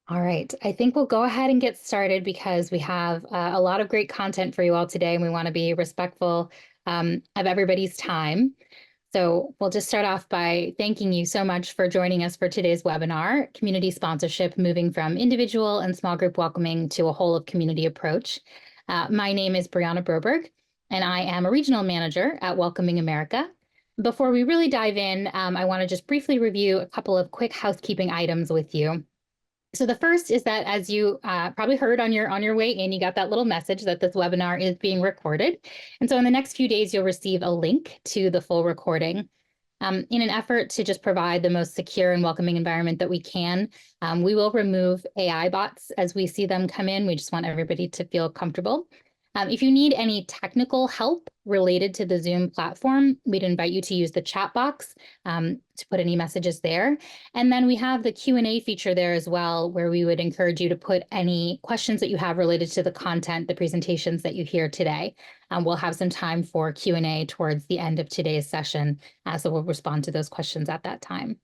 All right, I think we'll go ahead and get started because we have a lot of great content for you all today, and we want to be respectful of everybody's time. So we'll just start off by thanking you so much for joining us for today's webinar, Community Sponsorship, Moving from Individual and Small Group Welcoming to a Whole of Community Approach. My name is Brianna Broberg, and I am a regional manager at Welcoming America. Before we really dive in, I want to just briefly review a couple of quick housekeeping items with you. So the first is that, as you probably heard on your way in, you got that little message that this webinar is being recorded. And so in the next few days, you'll receive a link to the full recording. In an effort to just provide the most secure and welcoming environment that we can, we will remove AI bots as we see them come in. We just want everybody to feel comfortable. If you need any technical help related to the Zoom platform, we'd invite you to use the chat box to put any messages there. And then we have the Q&A feature there as well, where we would encourage you to put any questions that you have related to the content, the presentations that you hear today. We'll have some time for Q&A towards the end of today's session, so we'll respond to those questions at that time.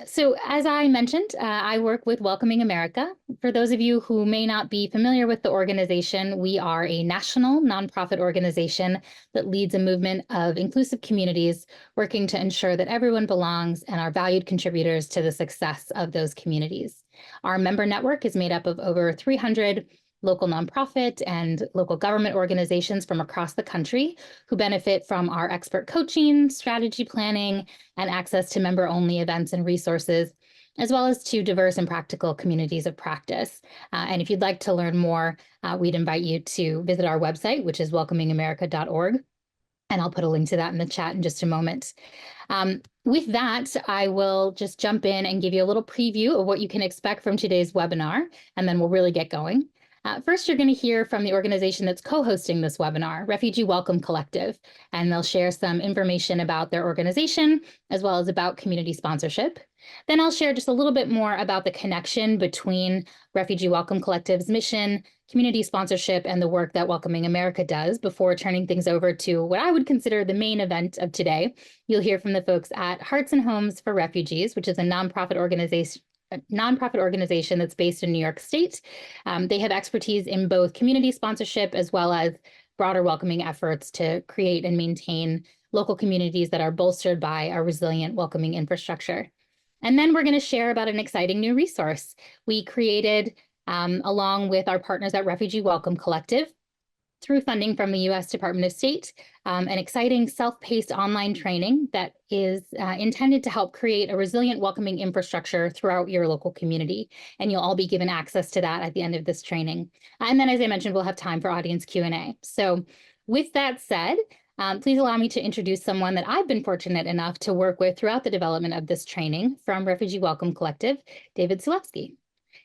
So as I mentioned, I work with Welcoming America. For those of you who may not be familiar with the organization, we are a national nonprofit organization that leads a movement of inclusive communities working to ensure that everyone belongs and are valued contributors to the success of those communities. Our member network is made up of over 300 local nonprofit and local government organizations from across the country who benefit from our expert coaching, strategy planning, and access to member-only events and resources, as well as to diverse and practical communities of practice. And if you'd like to learn more, we'd invite you to visit our website, which is welcomingamerica.org. And I'll put a link to that in the chat in just a moment. With that, I will just jump in and give you a little preview of what you can expect from today's webinar, and then we'll really get going. First, you're going to hear from the organization that's co-hosting this webinar, Refugee Welcome Collective, and they'll share some information about their organization, as well as about community sponsorship. Then I'll share just a little bit more about the connection between Refugee Welcome Collective's mission, community sponsorship, and the work that Welcoming America does before turning things over to what I would consider the main event of today. You'll hear from the folks at Hearts and Homes for Refugees, which is a nonprofit organization that's based in New York State. They have expertise in both community sponsorship as well as broader welcoming efforts to create and maintain local communities that are bolstered by a resilient welcoming infrastructure. And then we're going to share about an exciting new resource we created along with our partners at Refugee Welcome Collective, through funding from the U.S. Department of State, an exciting self-paced online training that is intended to help create a resilient welcoming infrastructure throughout your local community. And you'll all be given access to that at the end of this training. And then, as I mentioned, we'll have time for audience Q&A. So with that said, please allow me to introduce someone that I've been fortunate enough to work with throughout the development of this training from Refugee Welcome Collective, David Sulewski.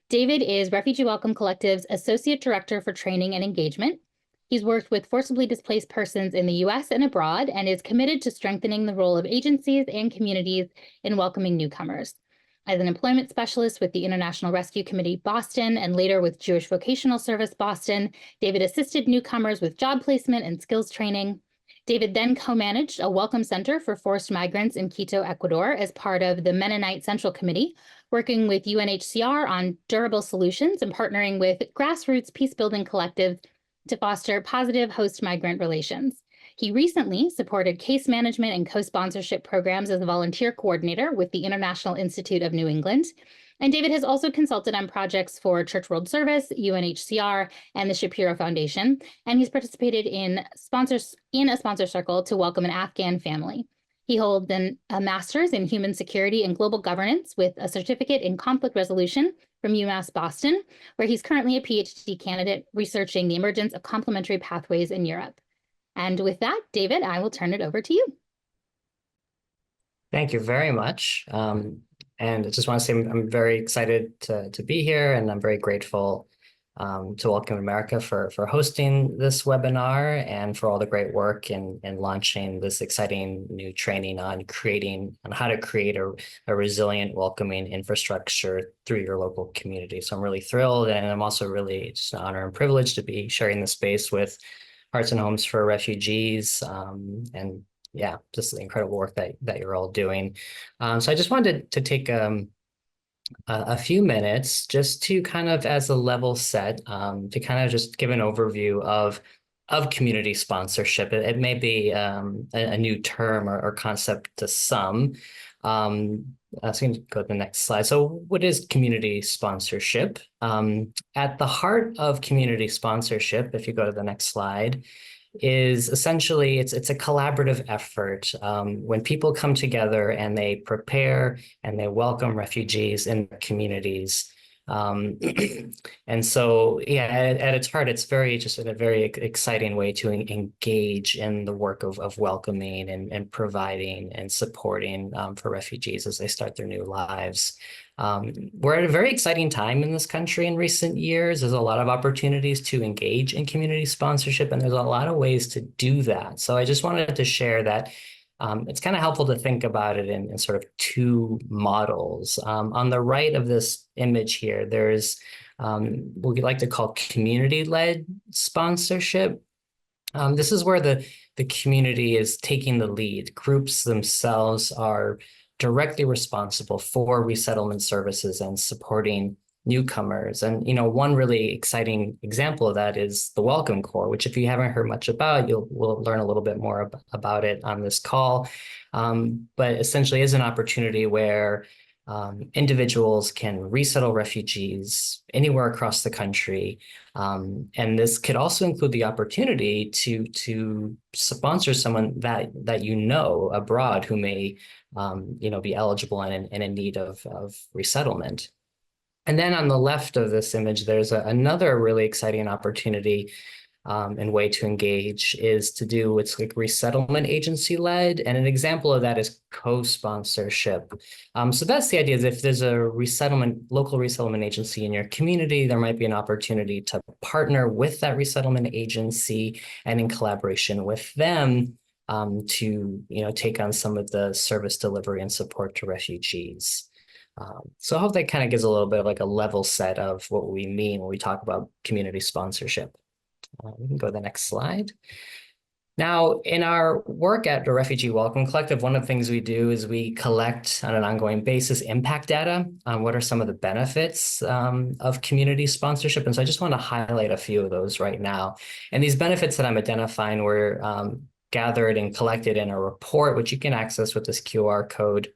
David is Refugee Welcome Collective's Associate Director for Training and Engagement. He's worked with forcibly displaced persons in the U.S. and abroad and is committed to strengthening the role of agencies and communities in welcoming newcomers. As an employment specialist with the International Rescue Committee Boston and later with Jewish Vocational Service Boston, David assisted newcomers with job placement and skills training. David then co-managed a welcome center for forced migrants in Quito, Ecuador, as part of the Mennonite Central Committee, working with UNHCR on durable solutions and partnering with grassroots peace-building collectives to foster positive host-migrant relations. He recently supported case management and co-sponsorship programs as a volunteer coordinator with the International Institute of New England. And David has also consulted on projects for Church World Service, UNHCR, and the Shapiro Foundation. And he's participated in a sponsor circle to welcome an Afghan family. He holds a master's in human security and global governance with a certificate in conflict resolution from UMass Boston, where he's currently a PhD candidate researching the emergence of complementary pathways in Europe. And with that, David, I will turn it over to you. Thank you very much. And I just want to say I'm very excited to be here, and I'm very grateful to Welcome America for hosting this webinar and for all the great work in launching this exciting new training on how to create a resilient, welcoming infrastructure through your local community. So I'm really thrilled, and I'm also really just an honor and privilege to be sharing this space with Hearts and Homes for Refugees, and yeah, just the incredible work that you're all doing. So I just wanted to take a few minutes just to kind of as a level set, to kind of just give an overview of community sponsorship. It may be a new term or concept to some. So you can go to the next slide. So what is community sponsorship? At the heart of community sponsorship, if you go to the next slide, is essentially it's a collaborative effort when people come together and they prepare and they welcome refugees in their communities. Um, and so, yeah, at its heart, it's very just in a very exciting way to engage in the work of welcoming and providing and supporting for refugees as they start their new lives. We're at a very exciting time in this country in recent years. There's a lot of opportunities to engage in community sponsorship, and there's a lot of ways to do that. So I just wanted to share that it's kind of helpful to think about it in sort of two models. On the right of this image here, there's what we like to call community-led sponsorship. This is where the community is taking the lead. Groups themselves are directly responsible for resettlement services and supporting newcomers. And, one really exciting example of that is the Welcome Corps, which if you haven't heard much about, we'll learn a little bit more about it on this call. But essentially is an opportunity where individuals can resettle refugees anywhere across the country. And this could also include the opportunity to sponsor someone that abroad who may be eligible and in need of resettlement. And then on the left of this image, there's another really exciting opportunity and way to engage is to do what's like resettlement agency led. And an example of that is co-sponsorship. So that's the idea is if there's a local resettlement agency in your community, there might be an opportunity to partner with that resettlement agency and in collaboration with them to take on some of the service delivery and support to refugees. So I hope that kind of gives a little bit of like a level set of what we mean when we talk about community sponsorship. We can go to the next slide. Now, in our work at the Refugee Welcome Collective, one of the things we do is we collect on an ongoing basis impact data on what are some of the benefits of community sponsorship. And so I just want to highlight a few of those right now. And these benefits that I'm identifying were gathered and collected in a report, which you can access with this QR code.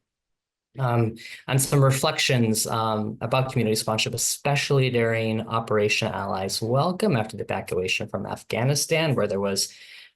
And some reflections about community sponsorship, especially during Operation Allies Welcome after the evacuation from Afghanistan, where there was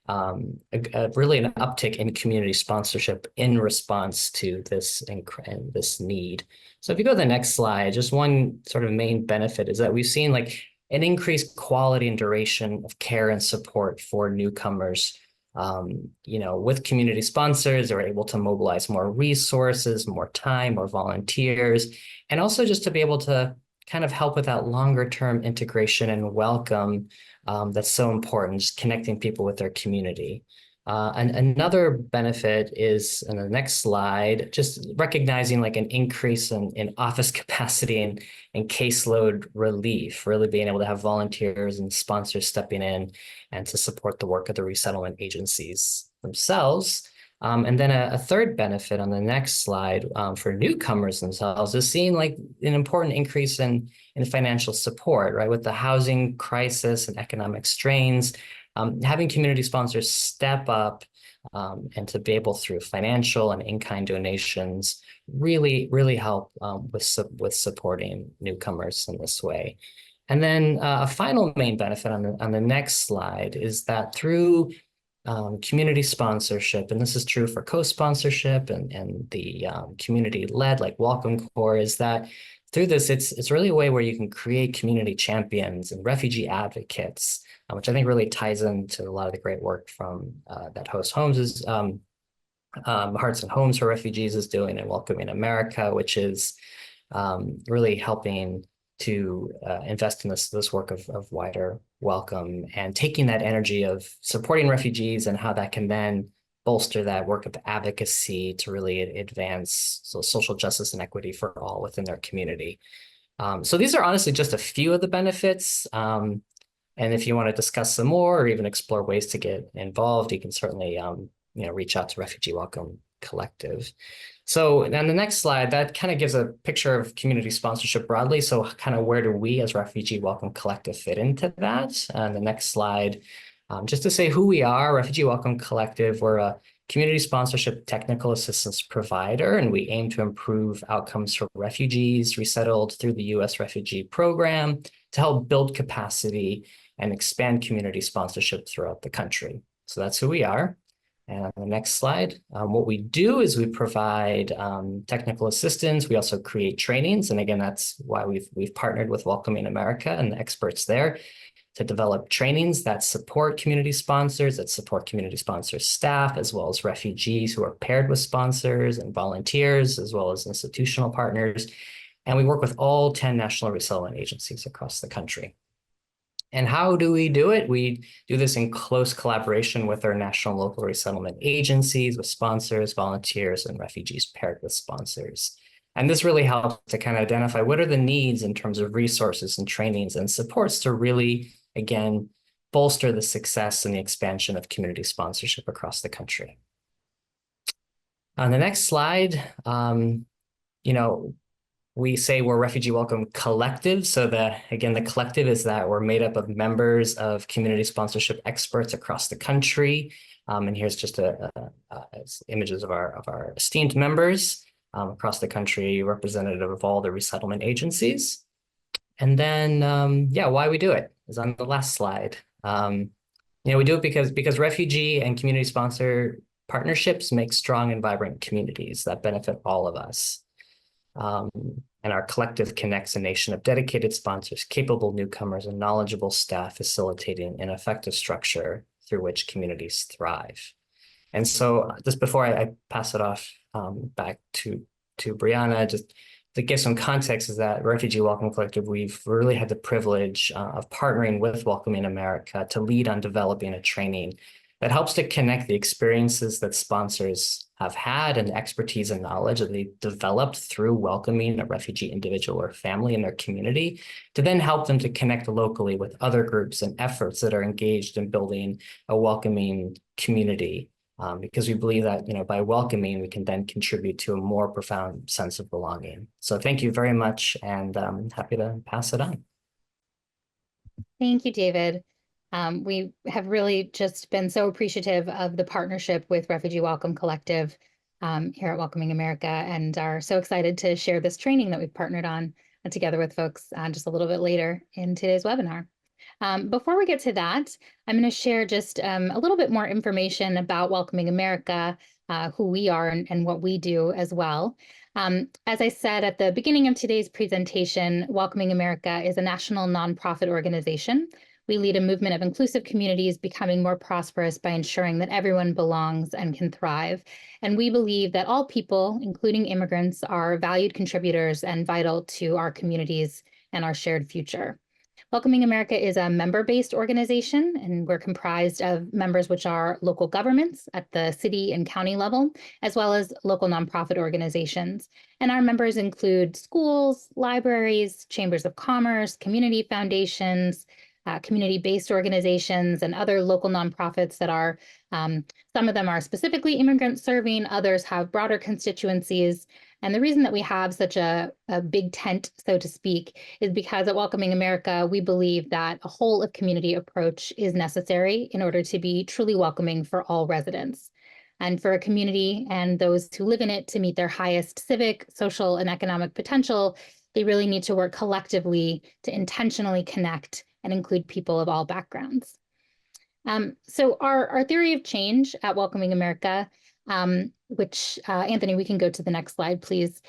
really an uptick in community sponsorship in response to this need. So if you go to the next slide, just one sort of main benefit is that we've seen like an increased quality and duration of care and support for newcomers. With community sponsors, they're able to mobilize more resources, more time, more volunteers, and also just to be able to kind of help with that longer term integration and welcome that's so important, just connecting people with their community. And another benefit is in the next slide, just recognizing like an increase in office capacity and caseload relief, really being able to have volunteers and sponsors stepping in and to support the work of the resettlement agencies themselves. And then a third benefit on the next slide for newcomers themselves is seeing like an important increase in financial support, right? With the housing crisis and economic strains, having community sponsors step up and to be able through financial and in-kind donations really help with supporting newcomers in this way. And then a final main benefit on the next slide is that through community sponsorship, and this is true for co-sponsorship and the community-led like Welcome Corps, is that through this, it's really a way where you can create community champions and refugee advocates, which I think really ties into a lot of the great work from that Host Homes is Hearts and Homes for Refugees is doing and Welcoming America, which is really helping to invest in this work of wider welcome and taking that energy of supporting refugees and how that can then bolster that work of advocacy to really advance social justice and equity for all within their community. So these are honestly just a few of the benefits. And if you want to discuss some more or even explore ways to get involved, you can certainly reach out to Refugee Welcome Collective. So on the next slide, that kind of gives a picture of community sponsorship broadly. So kind of where do we as Refugee Welcome Collective fit into that? And the next slide, just to say who we are, Refugee Welcome Collective, we're a community sponsorship technical assistance provider, and we aim to improve outcomes for refugees resettled through the U.S. Refugee Program to help build capacity and expand community sponsorship throughout the country. So that's who we are. And on the next slide, what we do is we provide technical assistance. We also create trainings. And again, that's why we've partnered with Welcoming America and the experts there to develop trainings that support community sponsors, that support community sponsors staff, as well as refugees who are paired with sponsors and volunteers, as well as institutional partners. And we work with all 10 national resettlement agencies across the country. And how do we do it? We do this in close collaboration with our national local resettlement agencies, with sponsors, volunteers, and refugees paired with sponsors. And this really helps to kind of identify what are the needs in terms of resources and trainings and supports to really, again, bolster the success and the expansion of community sponsorship across the country. On the next slide, we say we're Refugee Welcome Collective. So again, the collective is that we're made up of members of community sponsorship experts across the country. And here's just images of our esteemed members across the country, representative of all the resettlement agencies. And then, why we do it is on the last slide. We do it because refugee and community sponsor partnerships make strong and vibrant communities that benefit all of us. And our collective connects a nation of dedicated sponsors, capable newcomers, and knowledgeable staff facilitating an effective structure through which communities thrive. And so just before I pass it off back to Brianna, just to give some context is that Refugee Welcome Collective, we've really had the privilege of partnering with Welcoming America to lead on developing a training that helps to connect the experiences that sponsors have had and expertise and knowledge that they developed through welcoming a refugee individual or family in their community to then help them to connect locally with other groups and efforts that are engaged in building a welcoming community. Because we believe that, by welcoming, we can then contribute to a more profound sense of belonging. So thank you very much, and I'm happy to pass it on. Thank you, David. We have really just been so appreciative of the partnership with Refugee Welcome Collective here at Welcoming America, and are so excited to share this training that we've partnered on together with folks just a little bit later in today's webinar. Before we get to that, I'm going to share just a little bit more information about Welcoming America, who we are and what we do as well. As I said at the beginning of today's presentation, Welcoming America is a national nonprofit organization. We lead a movement of inclusive communities becoming more prosperous by ensuring that everyone belongs and can thrive. And we believe that all people, including immigrants, are valued contributors and vital to our communities and our shared future. Welcoming America is a member-based organization, and we're comprised of members which are local governments at the city and county level, as well as local nonprofit organizations. And our members include schools, libraries, chambers of commerce, community foundations, community-based organizations, and other local nonprofits that are, some of them are specifically immigrant serving, others have broader constituencies. And the reason that we have such a big tent, so to speak, is because at Welcoming America, we believe that a whole of community approach is necessary in order to be truly welcoming for all residents. And for a community and those who live in it to meet their highest civic, social, and economic potential, they really need to work collectively to intentionally connect and include people of all backgrounds. So our theory of change at Welcoming America, which Anthony, we can go to the next slide, please.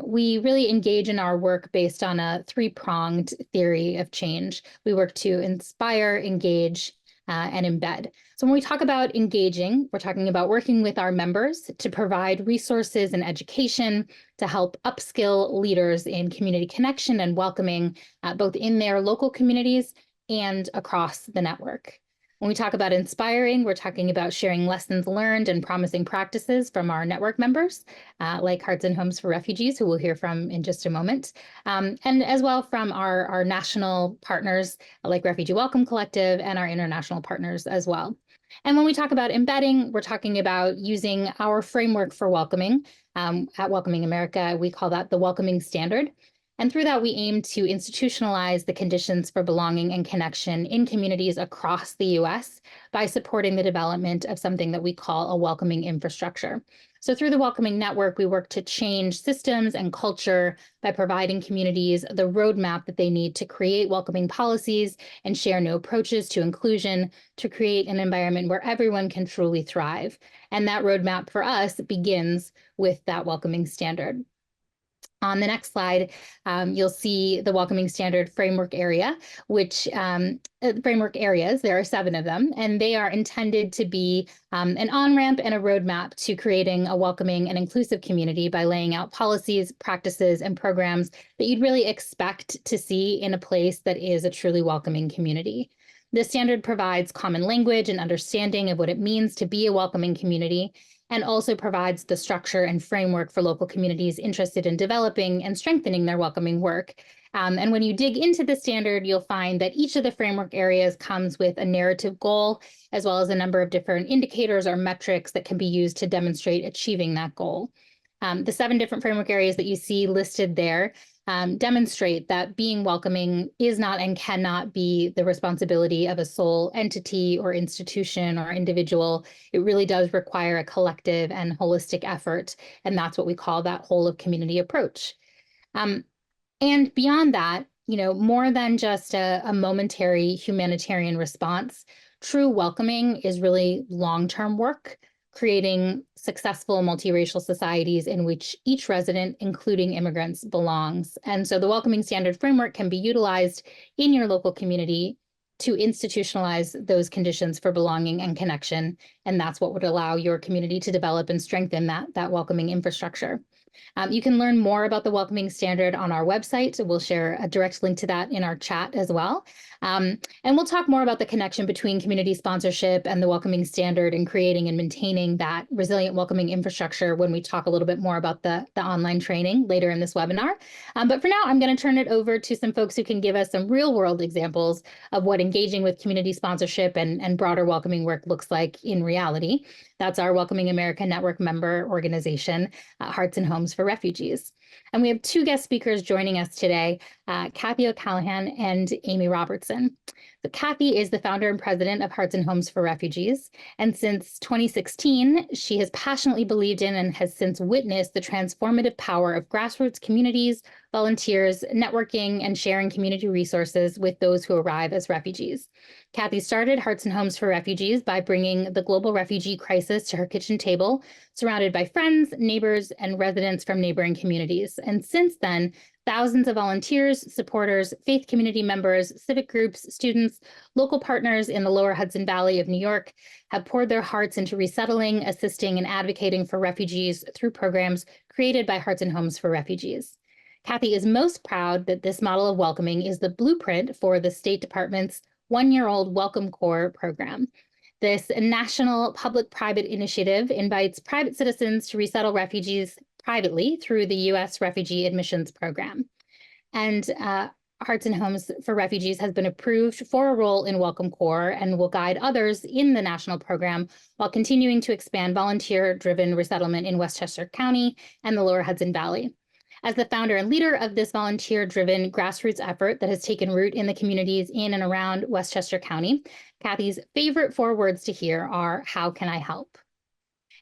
We really engage in our work based on a three-pronged theory of change. We work to inspire, engage, and embed. So when we talk about engaging, we're talking about working with our members to provide resources and education to help upskill leaders in community connection and welcoming, both in their local communities and across the network. When we talk about inspiring, we're talking about sharing lessons learned and promising practices from our network members, like Hearts and Homes for Refugees, who we'll hear from in just a moment, and as well from our national partners, like Refugee Welcome Collective, and our international partners as well. And when we talk about embedding, we're talking about using our framework for welcoming. At Welcoming America, we call that the Welcoming Standard. And through that, we aim to institutionalize the conditions for belonging and connection in communities across the US by supporting the development of something that we call a welcoming infrastructure. So through the Welcoming Network, we work to change systems and culture by providing communities the roadmap that they need to create welcoming policies and share new approaches to inclusion to create an environment where everyone can truly thrive. And that roadmap for us begins with that welcoming standard. On the next slide, you'll see the welcoming standard framework area, which framework areas, there are 7 of them, and they are intended to be an on-ramp and a roadmap to creating a welcoming and inclusive community by laying out policies, practices, and programs that you'd really expect to see in a place that is a truly welcoming community. This standard provides common language and understanding of what it means to be a welcoming community, and also provides the structure and framework for local communities interested in developing and strengthening their welcoming work. And when you dig into the standard, you'll find that each of the framework areas comes with a narrative goal, as well as a number of different indicators or metrics that can be used to demonstrate achieving that goal. The 7 different framework areas that you see listed there demonstrate that being welcoming is not and cannot be the responsibility of a sole entity or institution or individual. It really does require a collective and holistic effort, and that's what we call that whole of community approach. And beyond that, more than just a momentary humanitarian response, true welcoming is really long-term work, creating successful multiracial societies in which each resident, including immigrants, belongs. And so the Welcoming Standard Framework can be utilized in your local community to institutionalize those conditions for belonging and connection. And that's what would allow your community to develop and strengthen that welcoming infrastructure. You can learn more about the Welcoming Standard on our website. We'll share a direct link to that in our chat as well. And we'll talk more about the connection between community sponsorship and the Welcoming Standard and creating and maintaining that resilient welcoming infrastructure when we talk a little bit more about the online training later in this webinar. But for now, I'm going to turn it over to some folks who can give us some real world examples of what engaging with community sponsorship and broader welcoming work looks like in reality. That's our Welcoming America Network member organization, Hearts and Homes for Refugees. And we have 2 guest speakers joining us today, Kathy O'Callaghan and Amy Robertson. So Kathy is the founder and president of Hearts and Homes for Refugees. And since 2016, she has passionately believed in and has since witnessed the transformative power of grassroots communities, volunteers, networking, and sharing community resources with those who arrive as refugees. Kathy started Hearts and Homes for Refugees by bringing the global refugee crisis to her kitchen table, surrounded by friends, neighbors, and residents from neighboring communities. And since then, thousands of volunteers, supporters, faith community members, civic groups, students, local partners in the lower Hudson Valley of New York have poured their hearts into resettling, assisting, and advocating for refugees through programs created by Hearts and Homes for Refugees. Kathy is most proud that this model of welcoming is the blueprint for the State Department's one-year-old Welcome Corps program. This national public-private initiative invites private citizens to resettle refugees privately through the U.S. Refugee Admissions Program. And Hearts and Homes for Refugees has been approved for a role in Welcome Corps and will guide others in the national program while continuing to expand volunteer-driven resettlement in Westchester County and the lower Hudson Valley. As the founder and leader of this volunteer-driven grassroots effort that has taken root in the communities in and around Westchester County, Kathy's favorite 4 words to hear are, "How can I help?"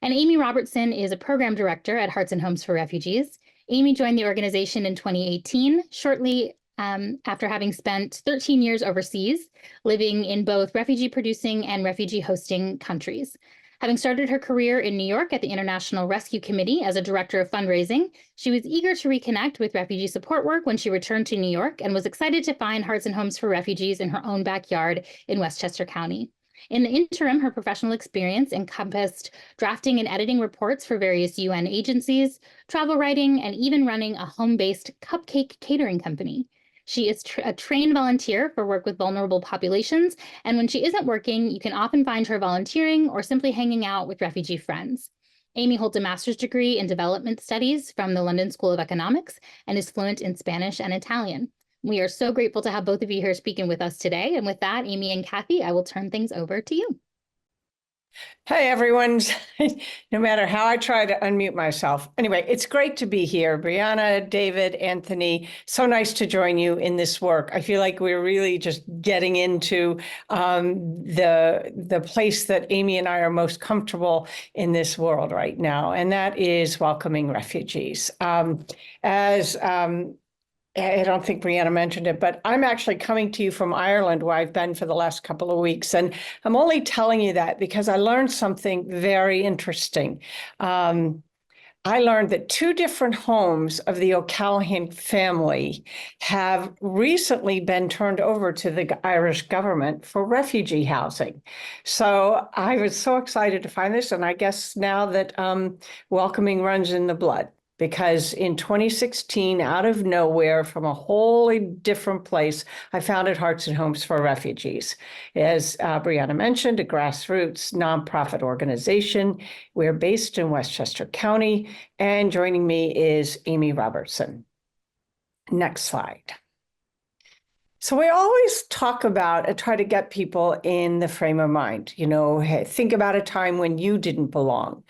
And Amy Robertson is a program director at Hearts and Homes for Refugees. Amy joined the organization in 2018, shortly after having spent 13 years overseas, living in both refugee-producing and refugee-hosting countries. Having started her career in New York at the International Rescue Committee as a director of fundraising, she was eager to reconnect with refugee support work when she returned to New York and was excited to find Hearts and Homes for Refugees in her own backyard in Westchester County. In the interim, her professional experience encompassed drafting and editing reports for various UN agencies, travel writing, and even running a home-based cupcake catering company. She is a trained volunteer for work with vulnerable populations, and when she isn't working, you can often find her volunteering or simply hanging out with refugee friends. Amy holds a master's degree in development studies from the London School of Economics and is fluent in Spanish and Italian. We are so grateful to have both of you here speaking with us today. And with that, Amy and Kathy, I will turn things over to you. Hey, everyone. No matter how I try to unmute myself. Anyway, it's great to be here. Brianna, David, Anthony, so nice to join you in this work. I feel like we're really just getting into the place that Amy and I are most comfortable in this world right now, and that is welcoming refugees. As I don't think Brianna mentioned it, but I'm actually coming to you from Ireland, where I've been for the last couple of weeks. And I'm only telling you that because I learned something very interesting. I learned that two different homes of the O'Callaghan family have recently been turned over to the Irish government for refugee housing. So I was so excited to find this. And I guess now that welcoming runs in the blood. Because in 2016, out of nowhere, from a wholly different place, I founded Hearts and Homes for Refugees. As Brianna mentioned, a grassroots nonprofit organization. We're based in Westchester County, and joining me is Amy Robertson. Next slide. So we always talk about and try to get people in the frame of mind, hey, think about a time when you didn't belong.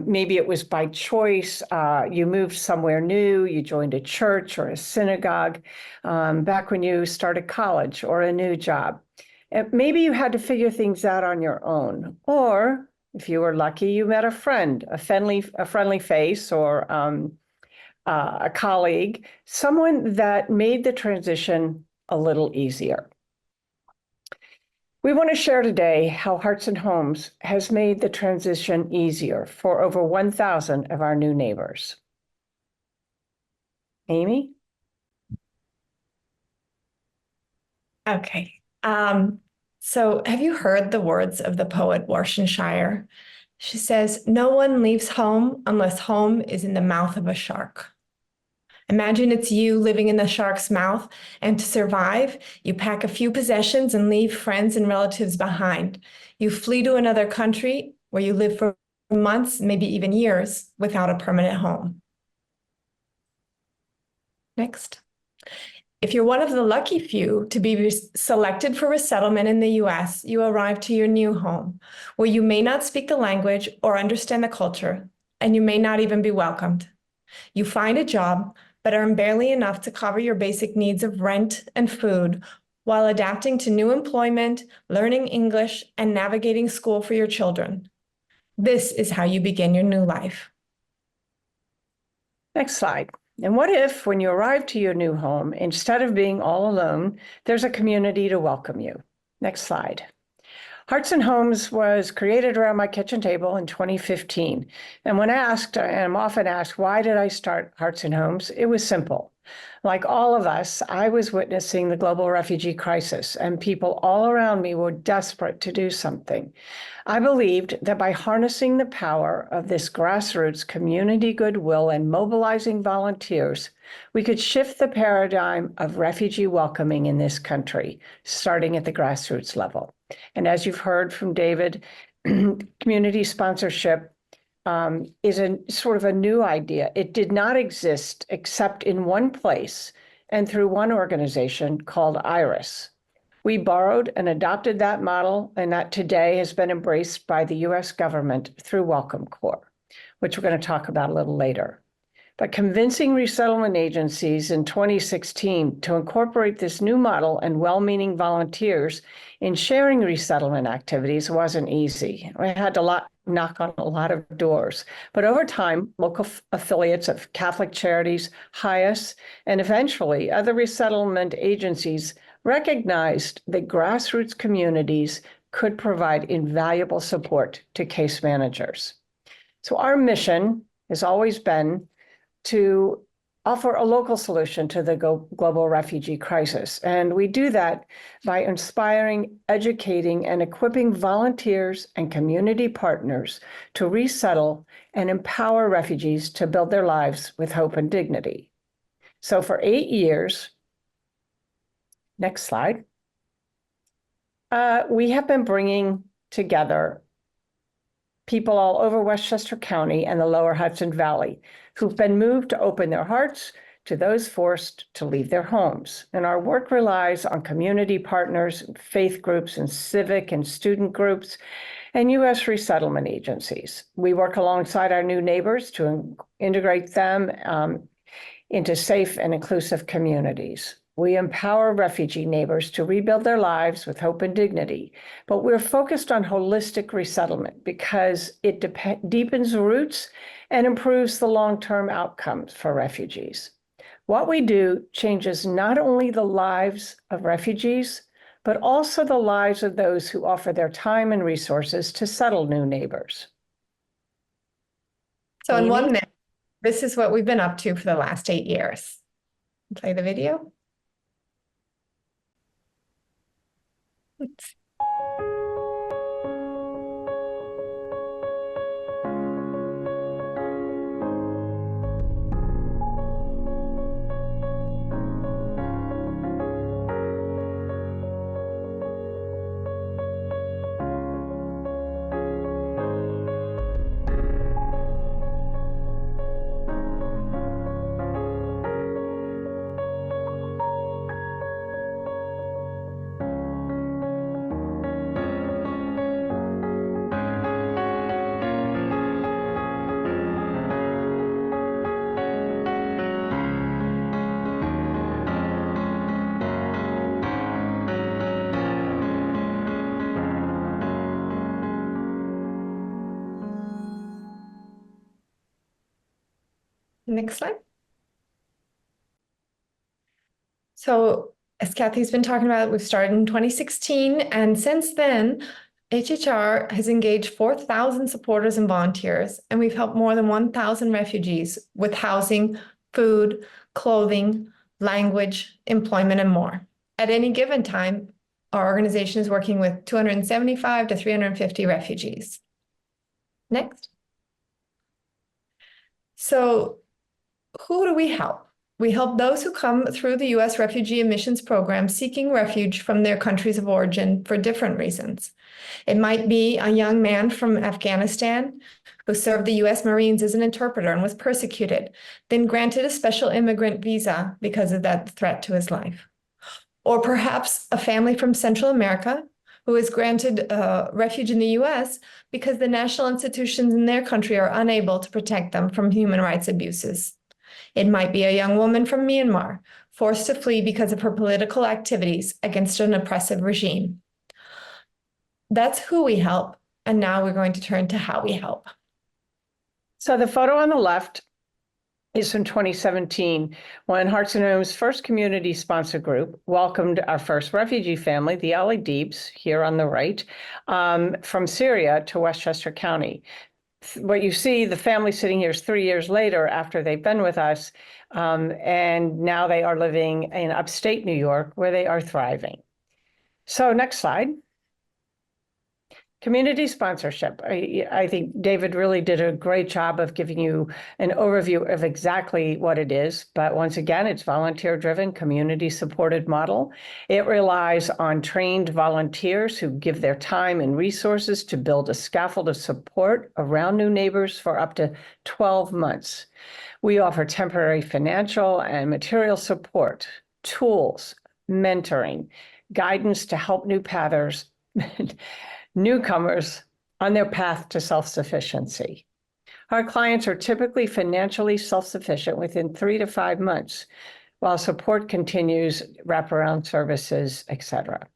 Maybe it was by choice, you moved somewhere new, you joined a church or a synagogue, back when you started college or a new job. Maybe you had to figure things out on your own, or if you were lucky, you met a friend, a friendly face, or a colleague, someone that made the transition a little easier. We want to share today how Hearts and Homes has made the transition easier for over 1,000 of our new neighbors. Amy? Okay. So have you heard the words of the poet Warsan Shire? She says, "No one leaves home unless home is in the mouth of a shark." Imagine it's you living in the shark's mouth, and to survive, you pack a few possessions and leave friends and relatives behind. You flee to another country where you live for months, maybe even years, without a permanent home. Next. If you're one of the lucky few to be selected for resettlement in the US, you arrive to your new home, where you may not speak the language or understand the culture, and you may not even be welcomed. You find a job, but earn barely enough to cover your basic needs of rent and food, while adapting to new employment, learning English, and navigating school for your children. This is how you begin your new life. Next slide. And what if, when you arrive to your new home, instead of being all alone, there's a community to welcome you? Next slide. Hearts and Homes was created around my kitchen table in 2015. And when asked, and I'm often asked, why did I start Hearts and Homes? It was simple. Like all of us, I was witnessing the global refugee crisis, and people all around me were desperate to do something. I believed that by harnessing the power of this grassroots community goodwill and mobilizing volunteers, we could shift the paradigm of refugee welcoming in this country, starting at the grassroots level. And as you've heard from David, community sponsorship is a sort of a new idea. It did not exist except in one place and through one organization called IRIS. We borrowed and adopted that model, and that today has been embraced by the US government through Welcome Corps, which we're going to talk about a little later. But convincing resettlement agencies in 2016 to incorporate this new model and well-meaning volunteers in sharing resettlement activities wasn't easy. We had to knock on a lot of doors. But over time, local affiliates of Catholic Charities, HIAS, and eventually other resettlement agencies recognized that grassroots communities could provide invaluable support to case managers. So our mission has always been to offer a local solution to the global refugee crisis. And we do that by inspiring, educating, and equipping volunteers and community partners to resettle and empower refugees to build their lives with hope and dignity. So for 8 years, next slide, we have been bringing together people all over Westchester County and the lower Hudson Valley who've been moved to open their hearts to those forced to leave their homes. And our work relies on community partners, faith groups, and civic and student groups. and U.S. resettlement agencies. We work alongside our new neighbors to integrate them into safe and inclusive communities. We empower refugee neighbors to rebuild their lives with hope and dignity, but we're focused on holistic resettlement because it deepens roots and improves the long-term outcomes for refugees. What we do changes not only the lives of refugees, but also the lives of those who offer their time and resources to settle new neighbors. So in Amy? 1 minute, this is what we've been up to for the last 8 years. Play the video. Oops. Next slide. So as Kathy's been talking about, we've started in 2016, and since then, HHR has engaged 4,000 supporters and volunteers, and we've helped more than 1,000 refugees with housing, food, clothing, language, employment, and more. At any given time, our organization is working with 275 to 350 refugees. Next. So who do we help? We help those who come through the U.S. Refugee Admissions Program seeking refuge from their countries of origin for different reasons. It might be a young man from Afghanistan who served the U.S. Marines as an interpreter and was persecuted, then granted a special immigrant visa because of that threat to his life. Or perhaps a family from Central America who is granted refuge in the U.S. because the national institutions in their country are unable to protect them from human rights abuses. It might be a young woman from Myanmar, forced to flee because of her political activities against an oppressive regime. That's who we help, and now we're going to turn to how we help. So the photo on the left is from 2017, when Hearts and Homes' first community sponsor group welcomed our first refugee family, the Ali Deebs, here on the right, from Syria to Westchester County. What you see, the family sitting here is 3 years later after they've been with us, and now they are living in upstate New York, where they are thriving. So next slide. Community sponsorship. I think David really did a great job of giving you an overview of exactly what it is. But once again, it's volunteer-driven, community-supported model. It relies on trained volunteers who give their time and resources to build a scaffold of support around new neighbors for up to 12 months. We offer temporary financial and material support, tools, mentoring, guidance to help newcomers on their path to self-sufficiency. Our clients are typically financially self-sufficient within 3 to 5 months, while support continues, wraparound services, etc.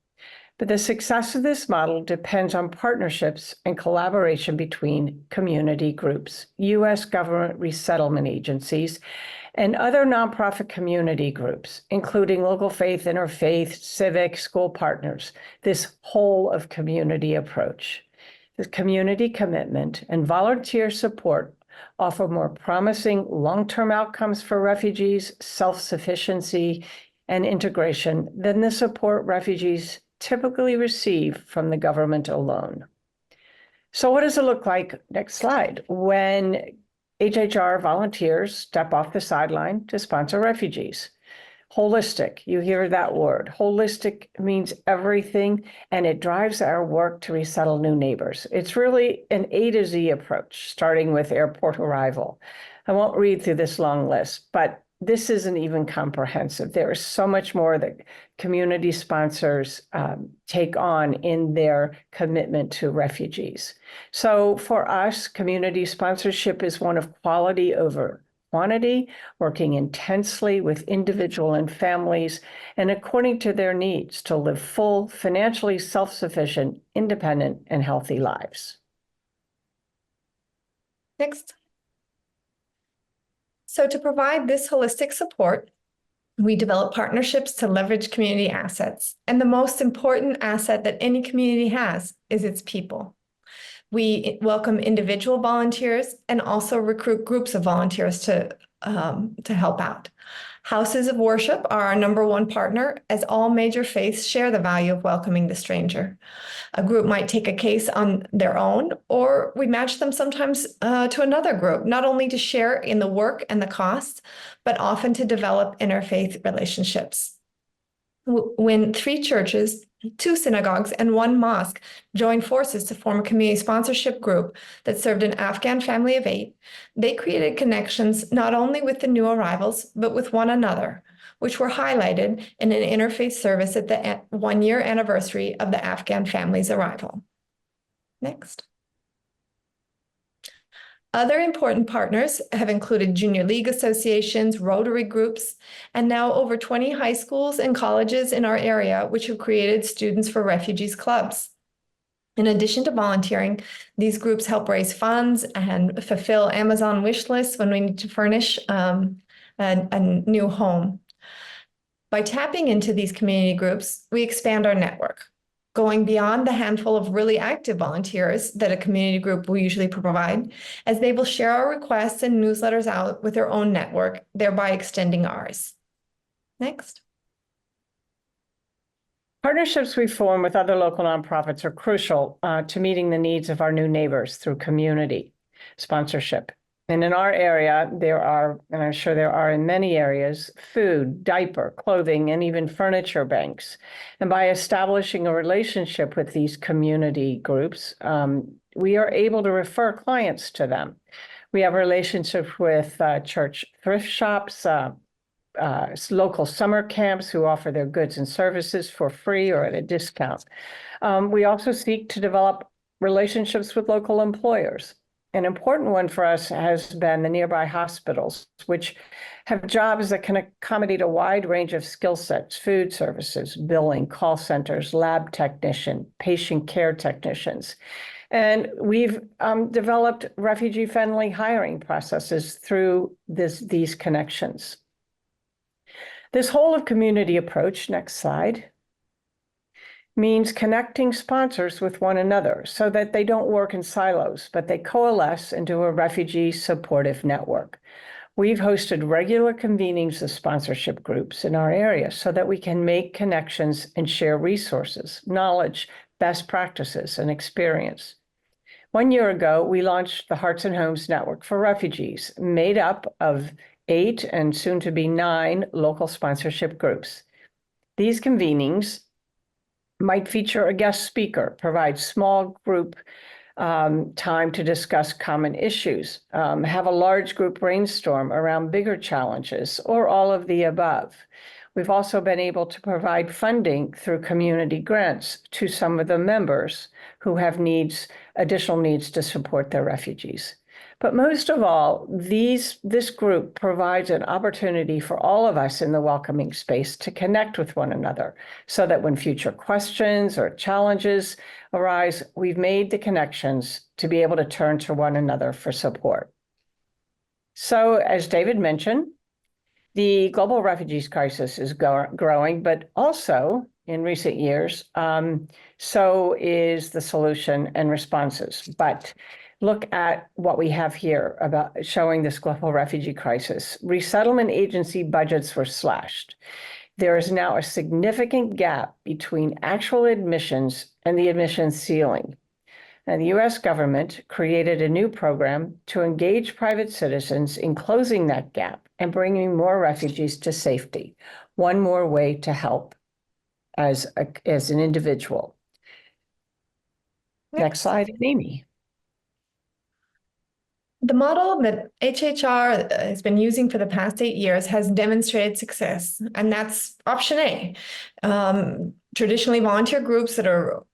But the success of this model depends on partnerships and collaboration between community groups, U.S. government resettlement agencies, and other nonprofit community groups, including local faith, interfaith, civic, school partners, this whole of community approach. The community commitment and volunteer support offer more promising long-term outcomes for refugees, self-sufficiency, and integration than the support refugees typically receive from the government alone. So what does it look like, next slide, when HHR volunteers step off the sideline to sponsor refugees? Holistic, you hear that word. Holistic means everything, and it drives our work to resettle new neighbors. It's really an A to Z approach, starting with airport arrival. I won't read through this long list, but this isn't even comprehensive. There is so much more that community sponsors take on in their commitment to refugees. So for us, community sponsorship is one of quality over quantity, working intensely with individual and families and according to their needs to live full, financially self-sufficient, independent, and healthy lives. Next. So to provide this holistic support, we develop partnerships to leverage community assets. And the most important asset that any community has is its people. We welcome individual volunteers and also recruit groups of volunteers to help out. Houses of worship are our #1 partner, as all major faiths share the value of welcoming the stranger. A group might take a case on their own, or we match them sometimes to another group, not only to share in the work and the costs, but often to develop interfaith relationships. When 3 churches, 2 synagogues, and 1 mosque joined forces to form a community sponsorship group that served an Afghan family of 8, they created connections not only with the new arrivals, but with one another, which were highlighted in an interfaith service at the 1-year anniversary of the Afghan family's arrival. Next. Other important partners have included junior league associations, Rotary groups, and now over 20 high schools and colleges in our area, which have created Students for Refugees clubs. In addition to volunteering, these groups help raise funds and fulfill Amazon wish lists when we need to furnish a new home. By tapping into these community groups, we expand our network, going beyond the handful of really active volunteers that a community group will usually provide, as they will share our requests and newsletters out with their own network, thereby extending ours. Next. Partnerships we form with other local nonprofits are crucial to meeting the needs of our new neighbors through community sponsorship. And in our area, there are, and I'm sure there are in many areas, food, diaper, clothing, and even furniture banks. And by establishing a relationship with these community groups, we are able to refer clients to them. We have relationships with church thrift shops, local summer camps who offer their goods and services for free or at a discount. We also seek to develop relationships with local employers. An important one for us has been the nearby hospitals, which have jobs that can accommodate a wide range of skill sets: food services, billing, call centers, lab technician, patient care technicians. And we've developed refugee-friendly hiring processes through these connections. This whole of community approach, next slide, means connecting sponsors with one another so that they don't work in silos, but they coalesce into a refugee supportive network. We've hosted regular convenings of sponsorship groups in our area so that we can make connections and share resources, knowledge, best practices, and experience. 1 year ago, we launched the Hearts and Homes Network for Refugees, made up of 8 and soon to be 9 local sponsorship groups. These convenings might feature a guest speaker, provide small group time to discuss common issues, have a large group brainstorm around bigger challenges, or all of the above. We've also been able to provide funding through community grants to some of the members who have additional needs to support their refugees. But most of all, this group provides an opportunity for all of us in the welcoming space to connect with one another so that when future questions or challenges arise, we've made the connections to be able to turn to one another for support. So, as David mentioned, the global refugees crisis is growing, but also in recent years, so is the solution and responses. But look at what we have here about showing this global refugee crisis. Resettlement agency budgets were slashed. There is now a significant gap between actual admissions and the admissions ceiling. And the US government created a new program to engage private citizens in closing that gap and bringing more refugees to safety. One more way to help as an next slide, Amy. The model that HHR has been using for the past 8 years has demonstrated success, and that's option A. Traditionally, volunteer groups that are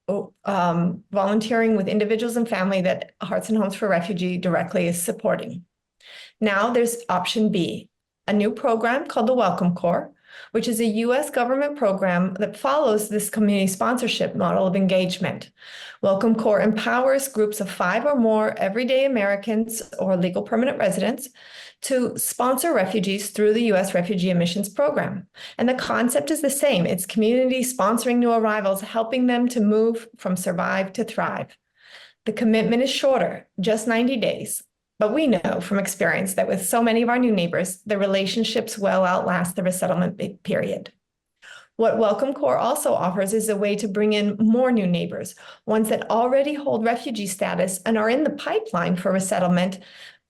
volunteering with individuals and family that Hearts and Homes for Refugee directly is supporting. Now there's option B, a new program called the Welcome Corps, which is a U.S. government program that follows this community sponsorship model of engagement. Welcome Corps empowers groups of 5 or more everyday Americans or legal permanent residents to sponsor refugees through the U.S. Refugee Admissions Program. And the concept is the same. It's community sponsoring new arrivals, helping them to move from survive to thrive. The commitment is shorter, just 90 days. But we know from experience that with so many of our new neighbors, the relationships well outlast the resettlement period. What Welcome Corps also offers is a way to bring in more new neighbors, ones that already hold refugee status and are in the pipeline for resettlement.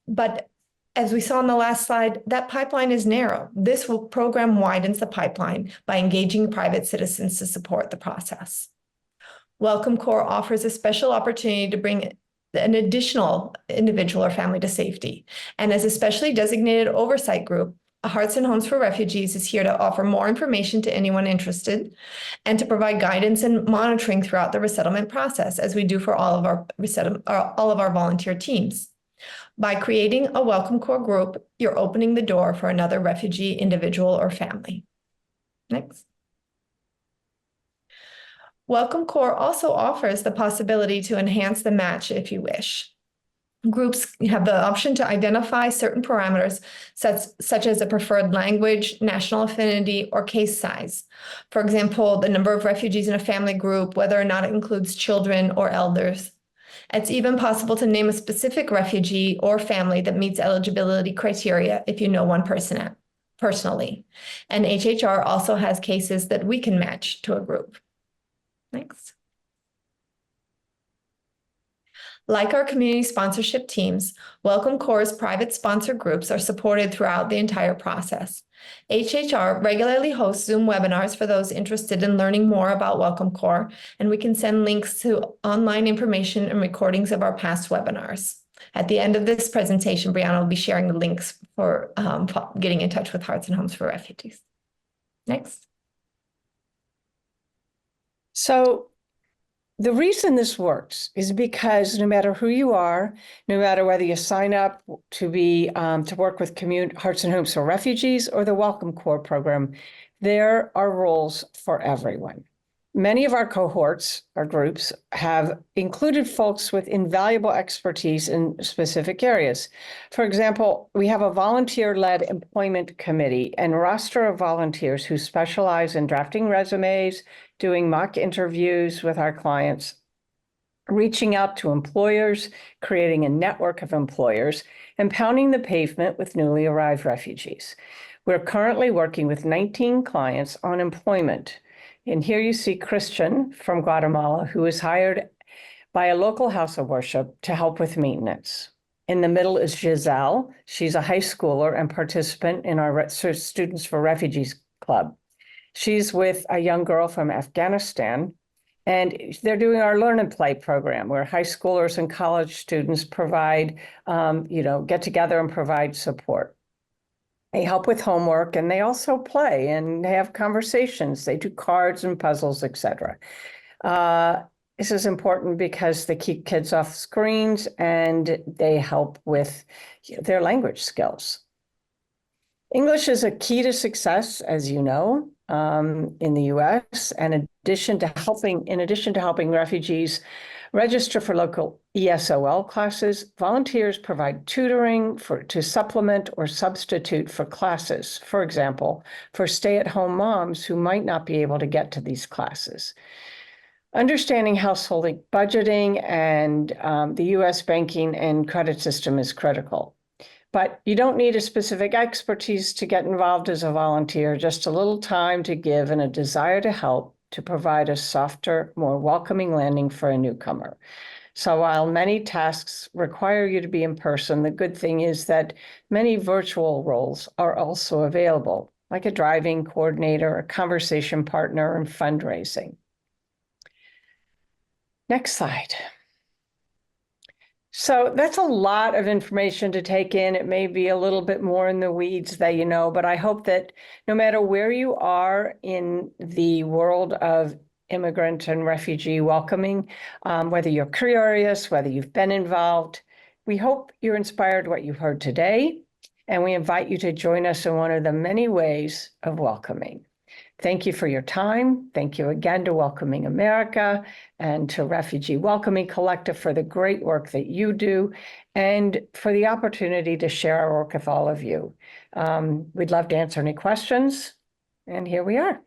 But as we saw in the last slide, that pipeline is narrow. This program widens the pipeline by engaging private citizens to support the process. Welcome Corps offers a special opportunity to bring an additional individual or family to safety. And as a specially designated oversight group, Hearts and Homes for Refugees is here to offer more information to anyone interested and to provide guidance and monitoring throughout the resettlement process, as we do for all of our volunteer teams. By creating a Welcome Corps group, you're opening the door for another refugee individual or family. Next. Welcome Corps also offers the possibility to enhance the match if you wish. Groups have the option to identify certain parameters such as a preferred language, national affinity, or case size. For example, the number of refugees in a family group, whether or not it includes children or elders. It's even possible to name a specific refugee or family that meets eligibility criteria if you know one person personally. And HHR also has cases that we can match to a group. Next. Like our community sponsorship teams, Welcome Corps' private sponsor groups are supported throughout the entire process. HHR regularly hosts Zoom webinars for those interested in learning more about Welcome Corps, and we can send links to online information and recordings of our past webinars. At the end of this presentation, Brianna will be sharing the links for getting in touch with Hearts and Homes for Refugees. Next. So the reason this works is because no matter who you are, no matter whether you sign up to be to work with Hearts and Homes for Refugees or the Welcome Corps program, there are roles for everyone. Many of our cohorts, our groups, have included folks with invaluable expertise in specific areas. For example, we have a volunteer-led employment committee and roster of volunteers who specialize in drafting resumes, doing mock interviews with our clients, reaching out to employers, creating a network of employers, and pounding the pavement with newly arrived refugees. We're currently working with 19 clients on employment. And here you see Christian from Guatemala, who was hired by a local house of worship to help with maintenance. In the middle is Giselle. She's a high schooler and participant in our Students for Refugees Club. She's with a young girl from Afghanistan, and they're doing our Learn and Play program, where high schoolers and college students provide, get together and provide support. They help with homework, and they also play and have conversations. They do cards and puzzles, etc. This is important because they keep kids off screens and they help with their language skills. English is a key to success, as you know, in the US. And in addition to helping refugees register for local ESOL classes, volunteers provide tutoring to supplement or substitute for classes, for example, for stay-at-home moms who might not be able to get to these classes. Understanding household budgeting and the US banking and credit system is critical. But you don't need a specific expertise to get involved as a volunteer, just a little time to give and a desire to help to provide a softer, more welcoming landing for a newcomer. So while many tasks require you to be in person, the good thing is that many virtual roles are also available, like a driving coordinator, a conversation partner, and fundraising. Next slide. So that's a lot of information to take in. It may be a little bit more in the weeds that you know, but I hope that no matter where you are in the world of immigrant and refugee welcoming, whether you're curious, whether you've been involved, we hope you're inspired what you've heard today, and we invite you to join us in one of the many ways of welcoming. Thank you for your time. Thank you again to Welcoming America and to Refugee Welcoming Collective for the great work that you do and for the opportunity to share our work with all of you. We'd love to answer any questions, and here we are.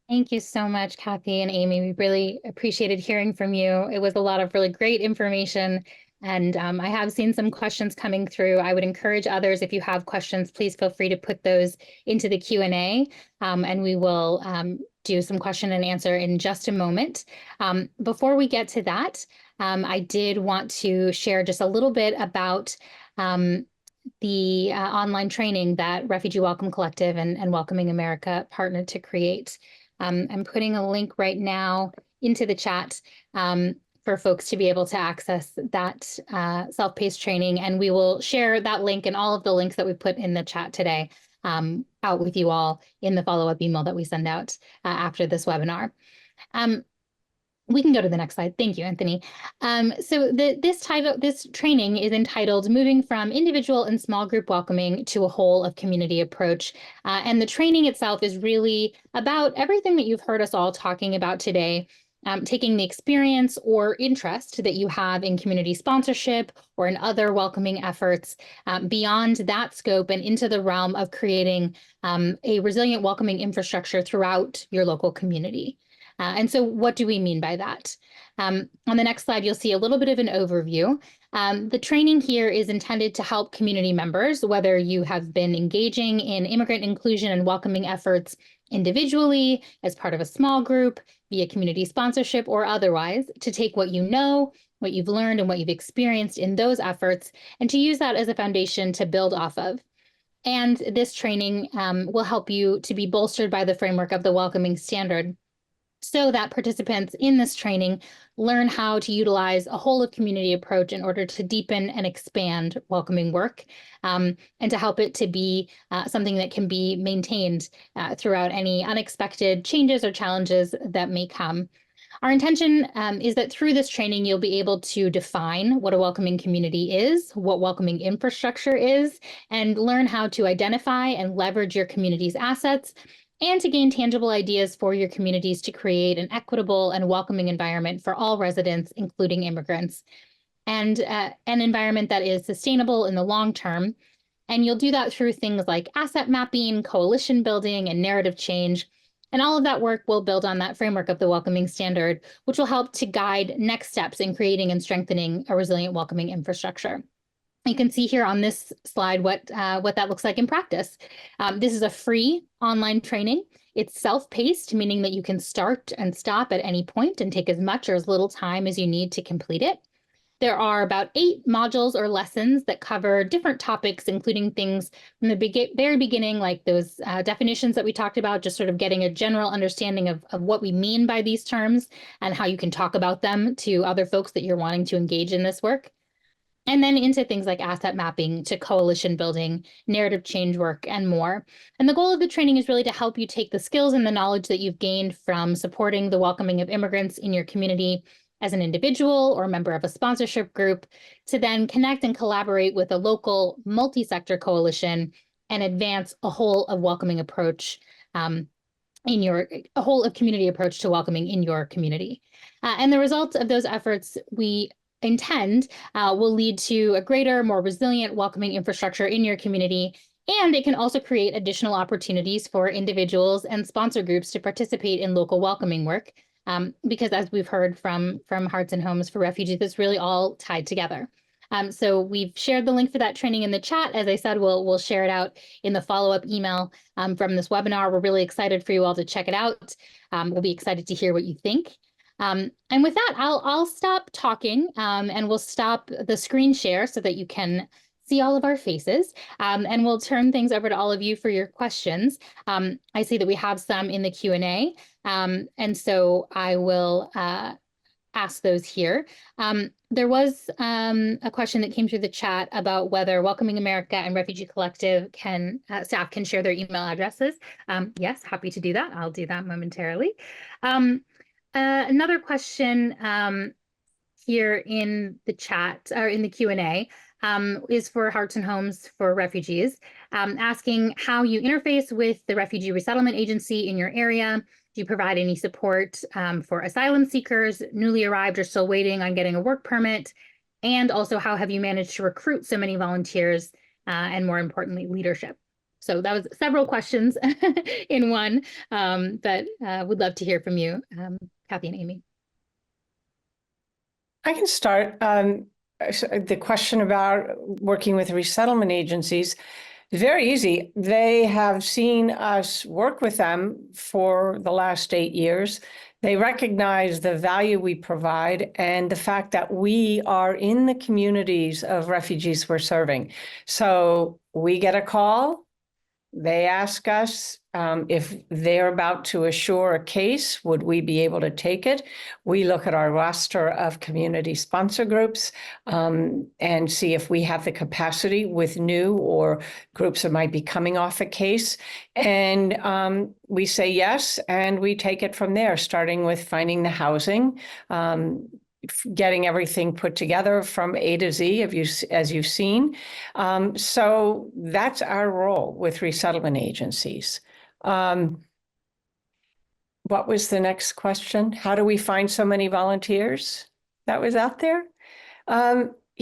Thank you so much, Kathy and Amy. We really appreciated hearing from you. It was a lot of really great information. And I have seen some questions coming through. I would encourage others, if you have questions, please feel free to put those into the Q&A, and we will do some question and answer in just a moment. Before we get to that, I did want to share just a little bit about the online training that Refugee Welcome Collective and Welcoming America partnered to create. I'm putting a link right now into the chat for folks to be able to access that self-paced training. And we will share that link and all of the links that we put in the chat today out with you all in the follow-up email that we send out after this webinar. We can go to the next slide. Thank you, Anthony. So this training is entitled Moving from Individual and Small Group Welcoming to a Whole of Community Approach. And the training itself is really about everything that you've heard us all talking about today, taking the experience or interest that you have in community sponsorship or in other welcoming efforts beyond that scope and into the realm of creating a resilient welcoming infrastructure throughout your local community. And so what do we mean by that? On the next slide, you'll see a little bit of an overview. The training here is intended to help community members, whether you have been engaging in immigrant inclusion and welcoming efforts individually, as part of a small group, via community sponsorship or otherwise, to take what you know, what you've learned, and what you've experienced in those efforts, and to use that as a foundation to build off of. And this training will help you to be bolstered by the framework of the Welcoming Standard, so that participants in this training learn how to utilize a whole of community approach in order to deepen and expand welcoming work, and to help it to be something that can be maintained throughout any unexpected changes or challenges that may come. Our intention is that through this training, you'll be able to define what a welcoming community is, what welcoming infrastructure is, and learn how to identify and leverage your community's assets, and to gain tangible ideas for your communities to create an equitable and welcoming environment for all residents, including immigrants, and an environment that is sustainable in the long term. And you'll do that through things like asset mapping, coalition building, and narrative change. And all of that work will build on that framework of the Welcoming Standard, which will help to guide next steps in creating and strengthening a resilient welcoming infrastructure. You can see here on this slide what that looks like in practice. This is a free online training. It's self-paced, meaning that you can start and stop at any point and take as much or as little time as you need to complete it. There are about 8 modules or lessons that cover different topics, including things from the very beginning, like those definitions that we talked about, just sort of getting a general understanding of what we mean by these terms and how you can talk about them to other folks that you're wanting to engage in this work. And then into things like asset mapping, to coalition building, narrative change work, and more. And the goal of the training is really to help you take the skills and the knowledge that you've gained from supporting the welcoming of immigrants in your community as an individual or member of a sponsorship group, to then connect and collaborate with a local multi-sector coalition and advance a whole of welcoming approach a whole of community approach to welcoming in your community. And the results of those efforts we intend will lead to a greater, more resilient welcoming infrastructure in your community. And it can also create additional opportunities for individuals and sponsor groups to participate in local welcoming work. Because as we've heard from Hearts and Homes for Refugees, it's really all tied together. So we've shared the link for that training in the chat. As I said, we'll share it out in the follow-up email from this webinar. We're really excited for you all to check it out. We'll be excited to hear what you think. And with that, I'll stop talking and we'll stop the screen share so that you can see all of our faces, and we'll turn things over to all of you for your questions. I see that we have some in the Q&A, and so I will ask those here. There was a question that came through the chat about whether Welcoming America and Refugee Collective staff can share their email addresses. Yes, happy to do that. I'll do that momentarily. Another question here in the chat or in the Q&A is for Hearts and Homes for Refugees, asking how you interface with the Refugee Resettlement Agency in your area. Do you provide any support for asylum seekers, newly arrived or still waiting on getting a work permit? And also, how have you managed to recruit so many volunteers and, more importantly, leadership? So that was several questions in one, but would love to hear from you, Kathy and Amy. I can start. The question about working with resettlement agencies is very easy. They have seen us work with them for the last 8 years. They recognize the value we provide and the fact that we are in the communities of refugees we're serving. So we get a call. They ask us if they're about to assure a case, would we be able to take it? We look at our roster of community sponsor groups and see if we have the capacity with new or groups that might be coming off a case. And we say yes, and we take it from there, starting with finding the housing, getting everything put together from A to Z, as you've seen. So that's our role with resettlement agencies. What was the next question? How do we find so many volunteers? That was out there.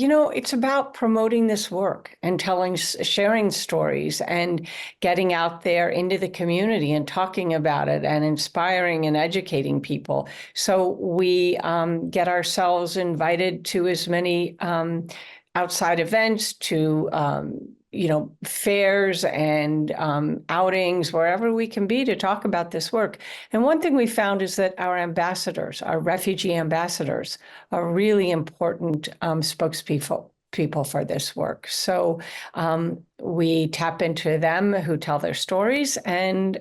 It's about promoting this work and sharing stories and getting out there into the community and talking about it and inspiring and educating people. So we get ourselves invited to as many outside events, to fairs and outings, wherever we can be to talk about this work. And one thing we found is that our ambassadors, our refugee ambassadors, are really important spokespeople for this work. So we tap into them who tell their stories, and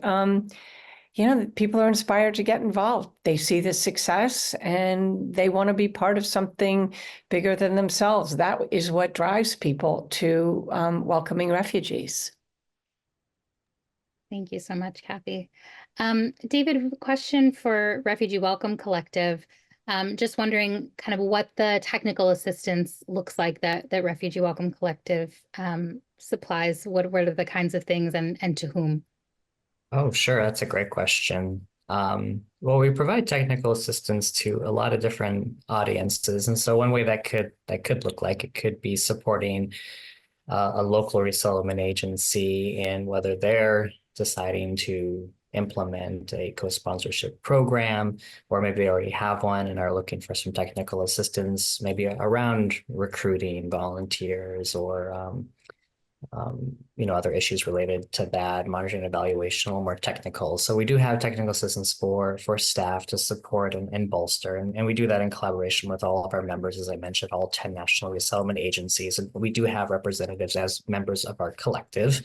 people are inspired to get involved. They see the success and they want to be part of something bigger than themselves. That is what drives people to welcoming refugees. Thank you so much, Kathy. David, a question for Refugee Welcome Collective. Just wondering kind of what the technical assistance looks like that Refugee Welcome Collective supplies. What are the kinds of things and to whom? Oh, sure. That's a great question. Well, we provide technical assistance to a lot of different audiences. And so one way that could look like, it could be supporting a local resettlement agency and whether they're deciding to implement a co-sponsorship program, or maybe they already have one and are looking for some technical assistance, maybe around recruiting volunteers or other issues related to that, monitoring, evaluation, a little more technical. So we do have technical assistance for staff to support and bolster. And we do that in collaboration with all of our members, as I mentioned, all 10 national resettlement agencies. And we do have representatives as members of our collective.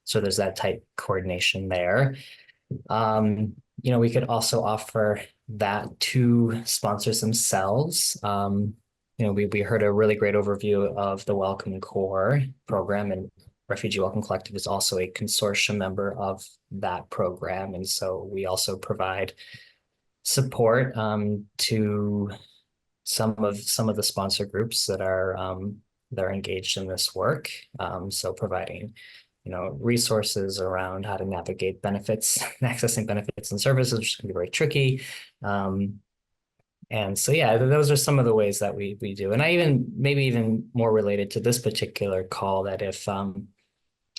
So there's that tight coordination there. We could also offer that to sponsors themselves. We heard a really great overview of the Welcome Corps program, and Refugee Welcome Collective is also a consortium member of that program. And so we also provide support to some of the sponsor groups that are engaged in this work. So providing resources around how to navigate benefits, accessing benefits and services, which can be very tricky. And so, yeah, those are some of the ways that we do. And I maybe even more related to this particular call, that if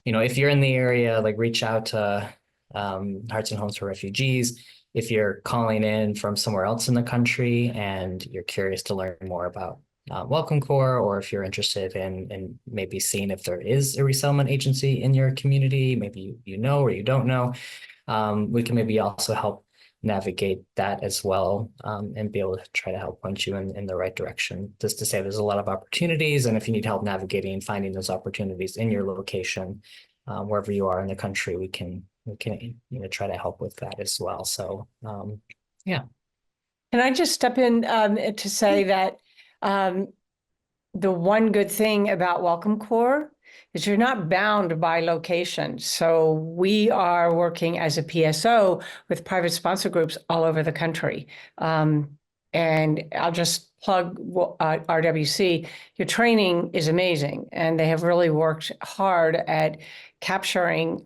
you're in the area, like reach out to Hearts and Homes for Refugees. If you're calling in from somewhere else in the country and you're curious to learn more about Welcome Corps, or if you're interested in maybe seeing if there is a resettlement agency in your community, maybe you know or you don't know, we can maybe also help navigate that as well, and be able to try to help point you in the right direction. Just to say there's a lot of opportunities, and if you need help navigating and finding those opportunities in your location, wherever you are in the country, we can try to help with that as well. So yeah. Can I just step in to say that the one good thing about Welcome Corps is you're not bound by location. So we are working as a PSO with private sponsor groups all over the country. And I'll just plug RWC. Your training is amazing, and they have really worked hard at capturing,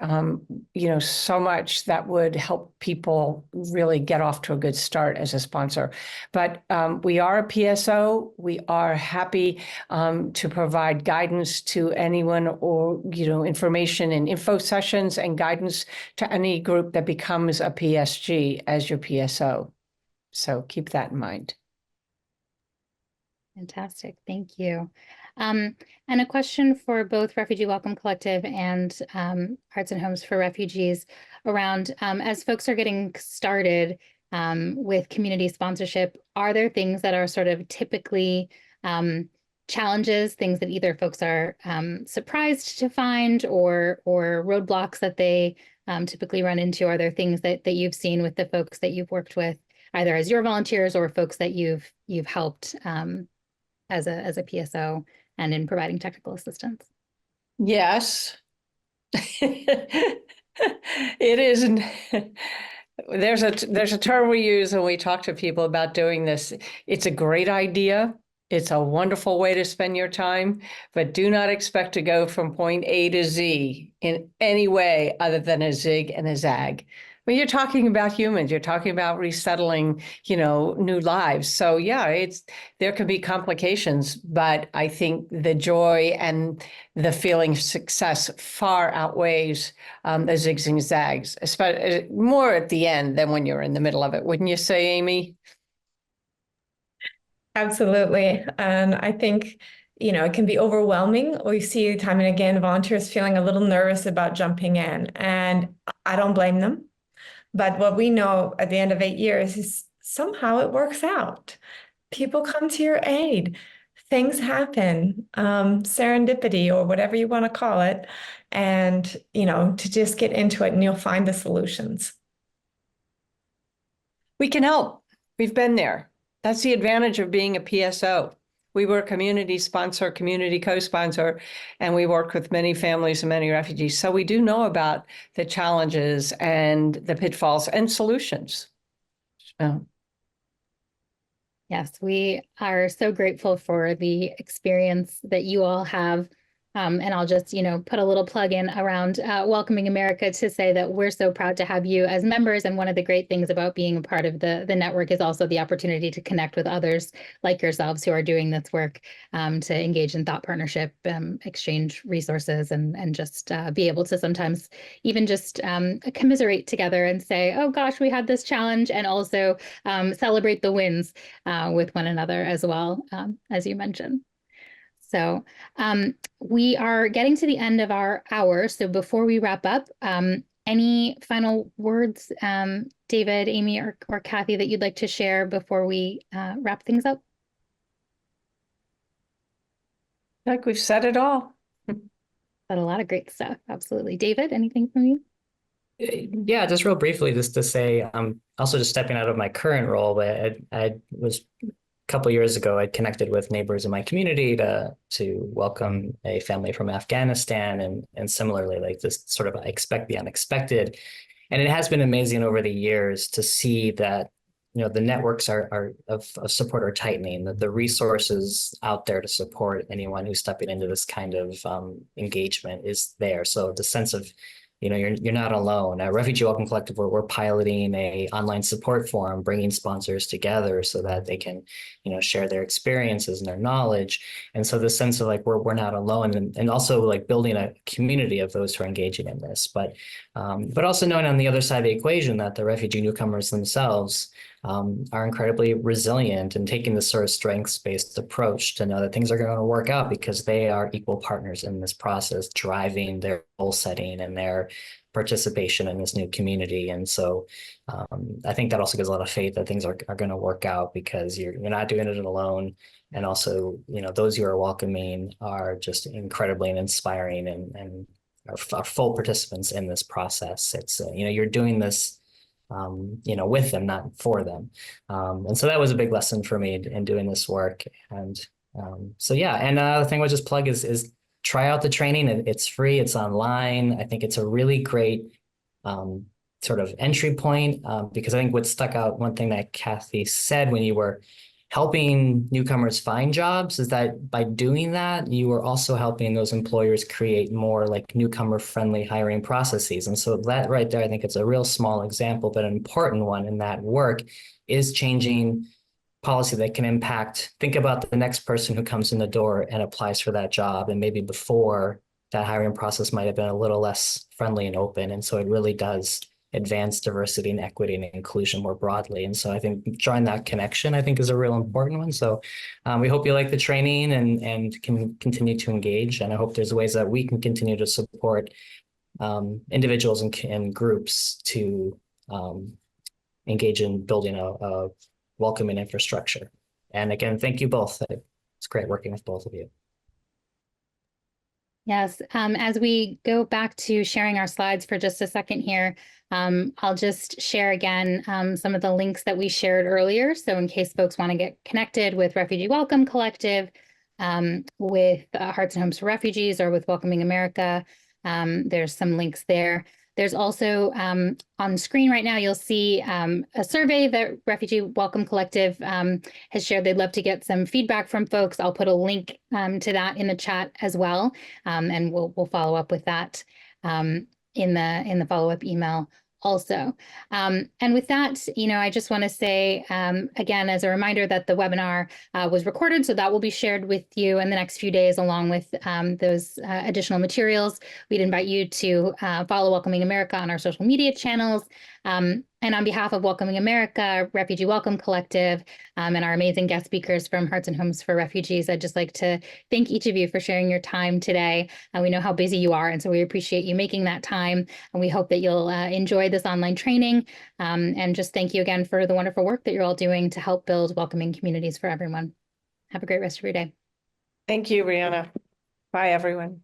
so much that would help people really get off to a good start as a sponsor. But we are a PSO. We are happy to provide guidance to anyone, or information and info sessions and guidance to any group that becomes a PSG as your PSO. So keep that in mind. Fantastic. Thank you. And a question for both Refugee Welcome Collective and Hearts and Homes for Refugees around, as folks are getting started with community sponsorship, are there things that are sort of typically challenges, things that either folks are surprised to find, or roadblocks that they typically run into? Are there things that you've seen with the folks that you've worked with, either as your volunteers or folks that you've helped as a PSO and in providing technical assistance? Yes. It isn't. There's a term we use when we talk to people about doing this. It's a great idea. It's a wonderful way to spend your time, but do not expect to go from point A to Z in any way other than a zig and a zag. When you're talking about humans, you're talking about resettling, new lives. So yeah, there could be complications, but I think the joy and the feeling of success far outweighs the zigs and zags, especially more at the end than when you're in the middle of it. Wouldn't you say, Amy? Absolutely. And I think, it can be overwhelming. We see time and again volunteers feeling a little nervous about jumping in, and I don't blame them. But what we know at the end of 8 years is somehow it works out. People come to your aid. Things happen, serendipity or whatever you want to call it. And, to just get into it and you'll find the solutions. We can help. We've been there. That's the advantage of being a PSO. We were a community sponsor, community co-sponsor, and we worked with many families and many refugees. So we do know about the challenges and the pitfalls and solutions. Yes, we are so grateful for the experience that you all have. And I'll just, put a little plug in around Welcoming America to say that we're so proud to have you as members. And one of the great things about being a part of the network is also the opportunity to connect with others like yourselves who are doing this work, to engage in thought partnership, exchange resources, and just be able to sometimes even just commiserate together and say, oh gosh, we had this challenge, and also celebrate the wins with one another as well, as you mentioned. So we are getting to the end of our hour. So before we wrap up, any final words, David, Amy, or Kathy, that you'd like to share before we wrap things up? Like we've said it all. But a lot of great stuff. Absolutely. David, anything from you? Yeah, just real briefly, just to say, I'm also just stepping out of my current role, but I was couple of years ago, I connected with neighbors in my community to welcome a family from Afghanistan, and similarly, like this sort of expect the unexpected. And it has been amazing over the years to see that, the networks of support are tightening, that the resources out there to support anyone who's stepping into this kind of engagement is there. So the sense of, you're not alone. At Refugee Welcome Collective, we're piloting a online support forum, bringing sponsors together so that they can, share their experiences and their knowledge. And so the sense of like we're not alone, and also like building a community of those who are engaging in this, but also knowing on the other side of the equation that the refugee newcomers themselves are incredibly resilient and taking this sort of strengths-based approach to know that things are going to work out because they are equal partners in this process, driving their goal setting and their participation in this new community. And so I think that also gives a lot of faith that things are going to work out because you're not doing it alone. And also, those you are welcoming are just incredibly inspiring and are full participants in this process. It's, you're doing this with them, not for them. And so that was a big lesson for me in doing this work. And so yeah, and another thing I'll just plug is try out the training. It's free, it's online. I think it's a really great sort of entry point, because I think what stuck out, one thing that Kathy said when you were helping newcomers find jobs, is that by doing that, you are also helping those employers create more like newcomer friendly hiring processes. And so that right there, I think it's a real small example, but an important one in that work is changing policy that can impact, think about the next person who comes in the door and applies for that job. And maybe before, that hiring process might have been a little less friendly and open. And so it really does advance diversity and equity and inclusion more broadly. And so I think drawing that connection, I think, is a real important one. So we hope you like the training and can continue to engage. And I hope there's ways that we can continue to support individuals and groups to engage in building a welcoming infrastructure. And again, thank you both. It's great working with both of you. Yes, as we go back to sharing our slides for just a second here, I'll just share again some of the links that we shared earlier. So in case folks want to get connected with Refugee Welcome Collective, with Hearts and Homes for Refugees, or with Welcoming America, there's some links there. There's also on screen right now, you'll see a survey that Refugee Welcome Collective has shared. They'd love to get some feedback from folks. I'll put a link to that in the chat as well, and we'll follow up with that in the follow-up email also. And with that, I just want to say, again, as a reminder, that the webinar was recorded, so that will be shared with you in the next few days, along with those additional materials. We'd invite you to follow Welcoming America on our social media channels. And on behalf of Welcoming America, Refugee Welcome Collective, and our amazing guest speakers from Hearts and Homes for Refugees, I'd just like to thank each of you for sharing your time today. And we know how busy you are, and so we appreciate you making that time. And we hope that you'll enjoy this online training. And just thank you again for the wonderful work that you're all doing to help build welcoming communities for everyone. Have a great rest of your day. Thank you, Brianna. Bye, everyone.